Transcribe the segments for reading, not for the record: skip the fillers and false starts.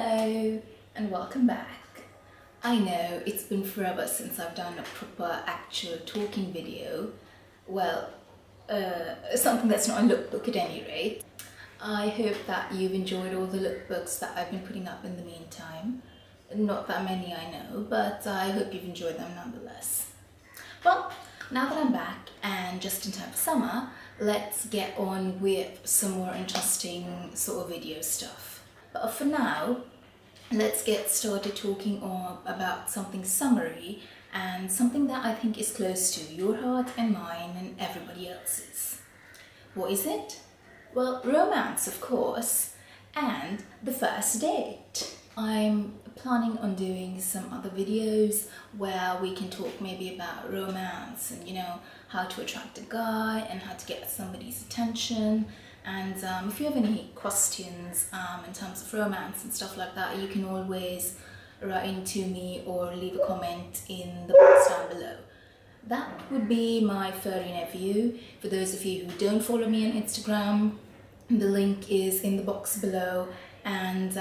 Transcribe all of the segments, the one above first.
Hello and welcome back. I know it's been forever since I've done a proper actual talking video. Well, something that's not a lookbook at any rate. I hope that you've enjoyed all the lookbooks that I've been putting up in the meantime. Not that many I know, but I hope you've enjoyed them nonetheless. Well, now that I'm back and just in time for summer, let's get on with some more interesting sort of video stuff. But for now, let's get started talking about something summery and something that I think is close to your heart and mine and everybody else's. What is it? Well, romance, of course, and the first date. I'm planning on doing some other videos where we can talk maybe about romance and, you know, how to attract a guy and how to get somebody's attention. And if you have any questions in terms of romance and stuff like that, you can always write into me or leave a comment in the box down below. That would be my furry nephew. For those of you who don't follow me on Instagram, the link is in the box below, and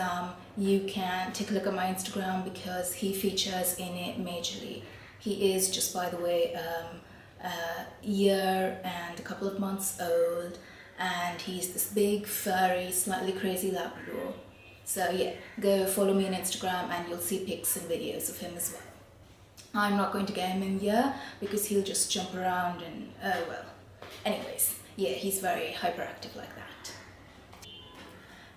you can take a look at my Instagram because he features in it majorly. He is, just by the way, a year and a couple of months old, and he's this big, furry, slightly crazy Labrador. So yeah, go follow me on Instagram and you'll see pics and videos of him as well. I'm not going to get him in here because he'll just jump around and, well, anyways, yeah, he's very hyperactive like that.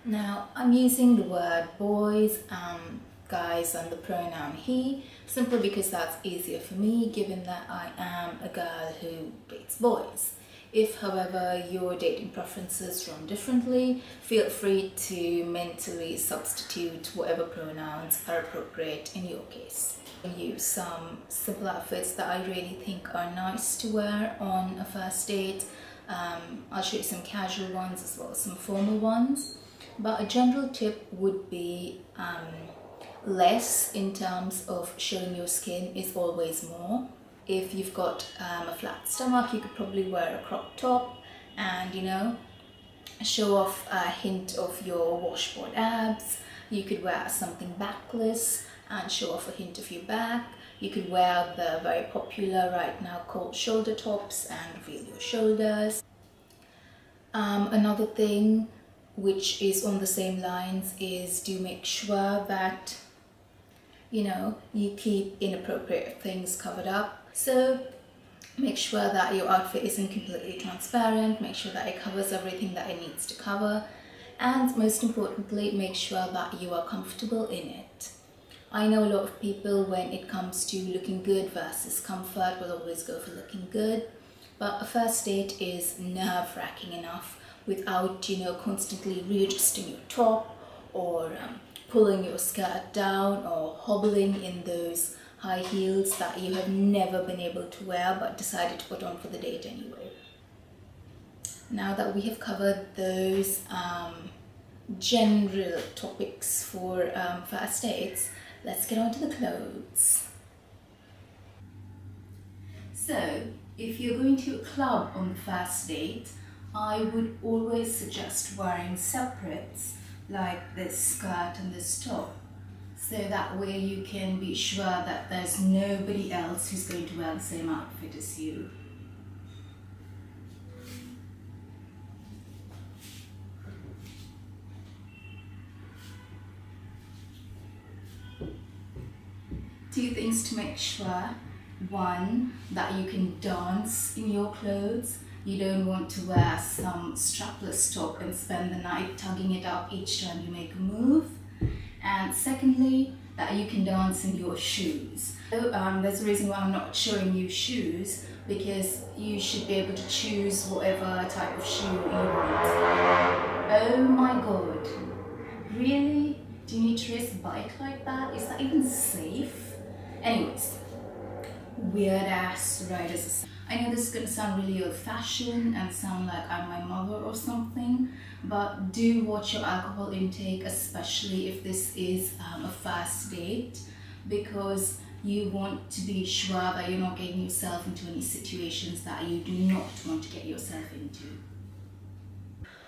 Now, I'm using the word boys and guys and the pronoun he, simply because that's easier for me, given that I am a girl who dates boys. If, however, your dating preferences run differently, feel free to mentally substitute whatever pronouns are appropriate in your case. I'll use some simple outfits that I really think are nice to wear on a first date. I'll show you some casual ones as well as some formal ones. But a general tip would be less in terms of showing your skin is always more. If you've got a flat stomach, you could probably wear a crop top and, you know, show off a hint of your washboard abs. You could wear something backless and show off a hint of your back. You could wear the very popular right now called shoulder tops and reveal your shoulders. Another thing which is on the same lines is do make sure that, you know, you keep inappropriate things covered up. So make sure that your outfit isn't completely transparent, make sure that it covers everything that it needs to cover, and most importantly, make sure that you are comfortable in it. I know a lot of people, when it comes to looking good versus comfort, will always go for looking good, but a first date is nerve-wracking enough without, you know, constantly readjusting your top or pulling your skirt down or hobbling in those high heels that you have never been able to wear but decided to put on for the date anyway. Now that we have covered those general topics for first dates, let's get on to the clothes. So, if you're going to a club on the first date, I would always suggest wearing separates like this skirt and this top, so that way you can be sure that there's nobody else who's going to wear the same outfit as you. Two things to make sure. One, that you can dance in your clothes. You don't want to wear some strapless top and spend the night tugging it up each time you make a move. And secondly, that you can dance in your shoes. So, there's a reason why I'm not showing you shoes, because you should be able to choose whatever type of shoe you want. Oh my god, really? Do you need to race a bike like that? Is that even safe? Anyways, weird ass riders. I know this is going to sound really old-fashioned and sound like I'm my mother or something, but do watch your alcohol intake, especially if this is a first date, because you want to be sure that you're not getting yourself into any situations that you do not want to get yourself into.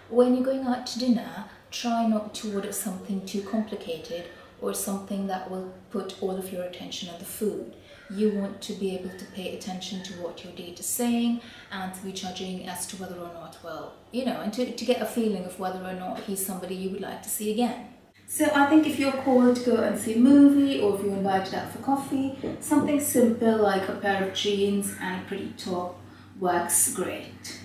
When you're going out to dinner, try not to order something too complicated or something that will put all of your attention on the food. You want to be able to pay attention to what your date is saying and to be judging as to whether or not, well, you know, and to get a feeling of whether or not he's somebody you would like to see again. So I think if you're called to go and see a movie, or if you're invited out for coffee, something simple like a pair of jeans and a pretty top works great.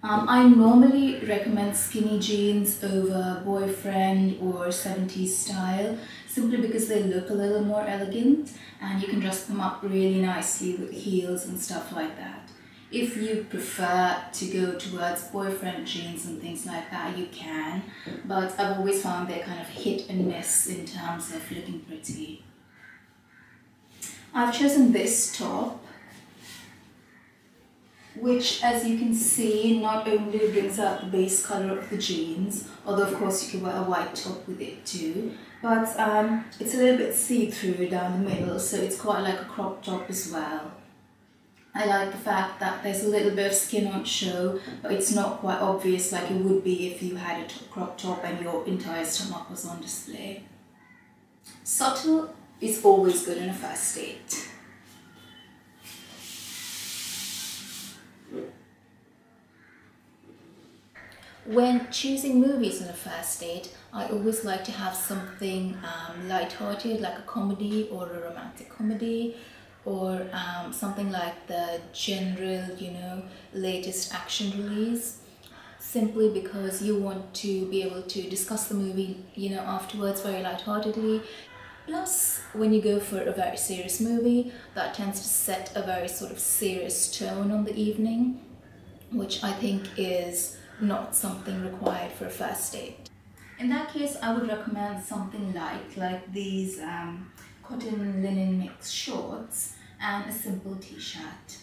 I normally recommend skinny jeans over boyfriend or 70s style, simply because they look a little more elegant and you can dress them up really nicely with heels and stuff like that. If you prefer to go towards boyfriend jeans and things like that, you can, but I've always found they're kind of hit and miss in terms of looking pretty. I've chosen this top, which, as you can see, not only brings out the base color of the jeans, although of course you can wear a white top with it too, but it's a little bit see-through down the middle, so it's quite like a crop top as well. I like the fact that there's a little bit of skin on show, but it's not quite obvious like it would be if you had a crop top and your entire stomach was on display. Subtle is always good in a first date. When choosing movies on a first date, I always like to have something light-hearted, like a comedy or a romantic comedy, or something like the general, you know, latest action release, simply because you want to be able to discuss the movie, you know, afterwards very light-heartedly. Plus, when you go for a very serious movie, that tends to set a very sort of serious tone on the evening, which I think is not something required for a first date. In that case, I would recommend something light, like these cotton linen mix shorts and a simple t-shirt.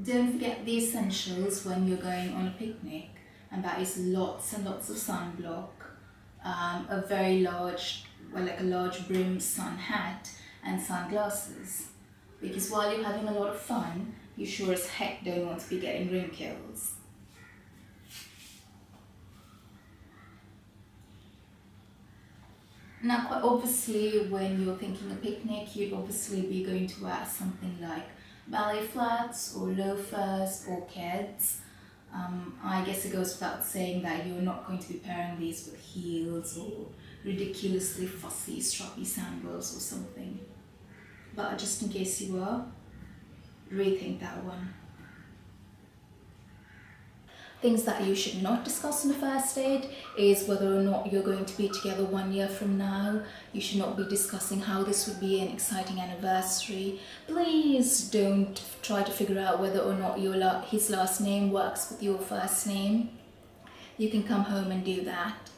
Don't forget the essentials when you're going on a picnic, and that is lots and lots of sunblock, a very large, well, like a large brim sun hat and sunglasses, because while you're having a lot of fun, you sure as heck don't want to be getting wrinkles. Now, quite obviously, when you're thinking a picnic, you'd obviously be going to wear something like ballet flats or loafers or Keds. I guess it goes without saying that you're not going to be pairing these with heels or ridiculously fussy strappy sandals or something. But just in case you are, rethink that one. Things that you should not discuss on the first date is whether or not you're going to be together 1 year from now. You should not be discussing how this would be an exciting anniversary. Please don't try to figure out whether or not his last name works with your first name. You can come home and do that.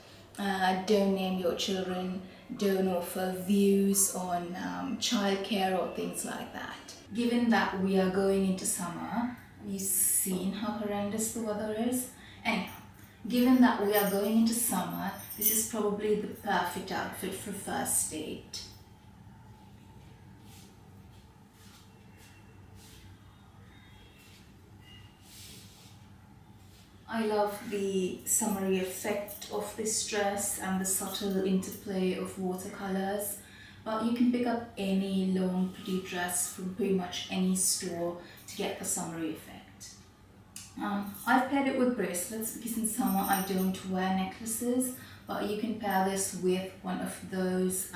Don't name your children. Don't offer views on childcare or things like that. Given that we are going into summer, have you seen how horrendous the weather is? Anyhow, given that we are going into summer, this is probably the perfect outfit for first date. I love the summery effect of this dress and the subtle interplay of watercolors, but you can pick up any long pretty dress from pretty much any store to get the summery effect. I've paired it with bracelets because in summer I don't wear necklaces, but you can pair this with one of those,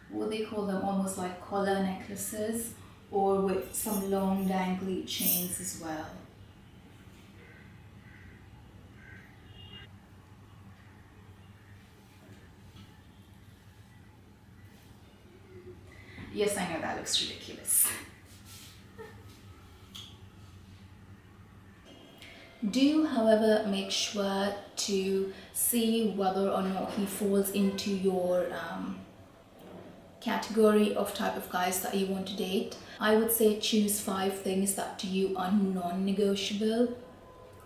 what they call them, almost like collar necklaces, or with some long dangly chains as well. Yes, I know that looks ridiculous. Do, however, make sure to see whether or not he falls into your category of type of guys that you want to date. I would say choose 5 things that to you are non-negotiable.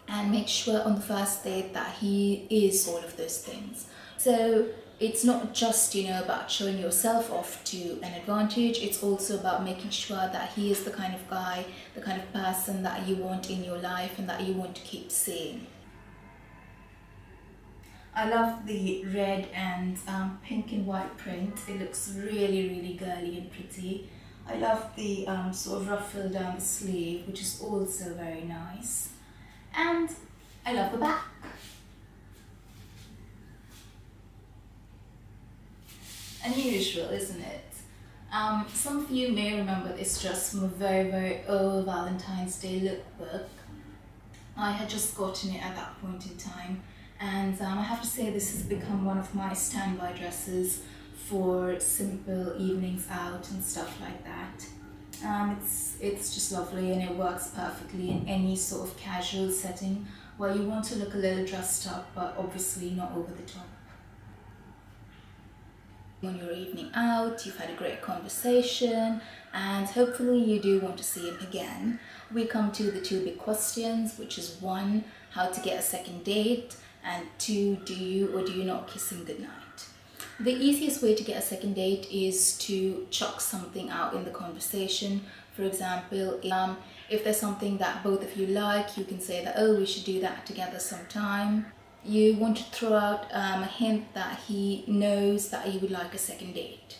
and make sure on the first date that he is all of those things. So it's not just, you know, about showing yourself off to an advantage, it's also about making sure that he is the kind of guy, the kind of person that you want in your life and that you want to keep seeing. I love the red and pink and white print. It looks really girly and pretty. I love the sort of ruffle down the sleeve, which is also very nice. And I love the back. Unusual, isn't it? Some of you may remember this dress from a very old Valentine's Day lookbook. I had just gotten it at that point in time, and I have to say this has become one of my standby dresses for simple evenings out and stuff like that. It's just lovely, and it works perfectly in any sort of casual setting where you want to look a little dressed up but obviously not over the top. On your evening out, you've had a great conversation, and hopefully you do want to see him again. We come to the two big questions, which is 1, how to get a second date, and 2, do you or do you not kiss him goodnight? The easiest way to get a second date is to chuck something out in the conversation. For example, if there's something that both of you like, you can say that, oh, we should do that together sometime. You want to throw out a hint that he knows that you would like a second date.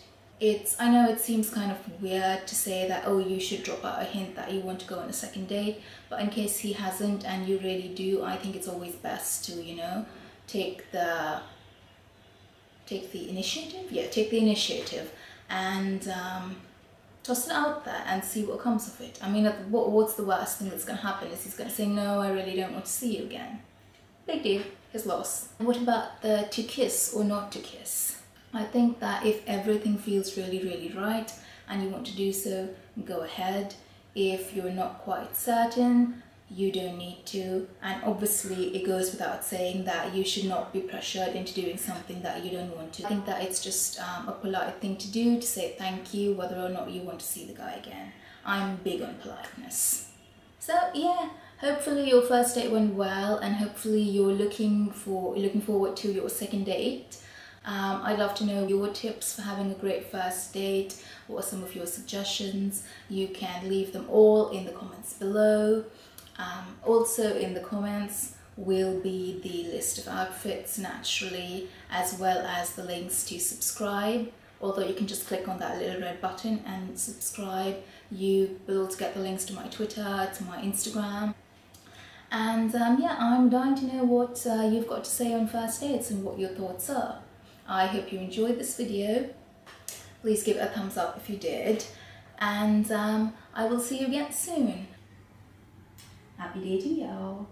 I know it seems kind of weird to say that, oh, you should drop out a hint that you want to go on a second date, but in case he hasn't and you really do, I think it's always best to, you know, take the initiative? Yeah, take the initiative and toss it out there and see what comes of it. I mean, what's the worst thing that's going to happen is he's going to say, no, I really don't want to see you again. Big deal, his loss. What about the to kiss or not to kiss? I think that if everything feels really right and you want to do so, go ahead. If you're not quite certain, you don't need to. And obviously it goes without saying that you should not be pressured into doing something that you don't want to. I think that it's just a polite thing to do, to say thank you whether or not you want to see the guy again. I'm big on politeness. So yeah, hopefully your first date went well, and hopefully you're looking forward to your second date. I'd love to know your tips for having a great first date. What are some of your suggestions? You can leave them all in the comments below. Also in the comments will be the list of outfits naturally, as well as the links to subscribe. Although you can just click on that little red button and subscribe. You will also get the links to my Twitter, to my Instagram. And yeah, I'm dying to know what you've got to say on first dates and what your thoughts are. I hope you enjoyed this video. Please give it a thumbs up if you did. And I will see you again soon. Happy dating, y'all.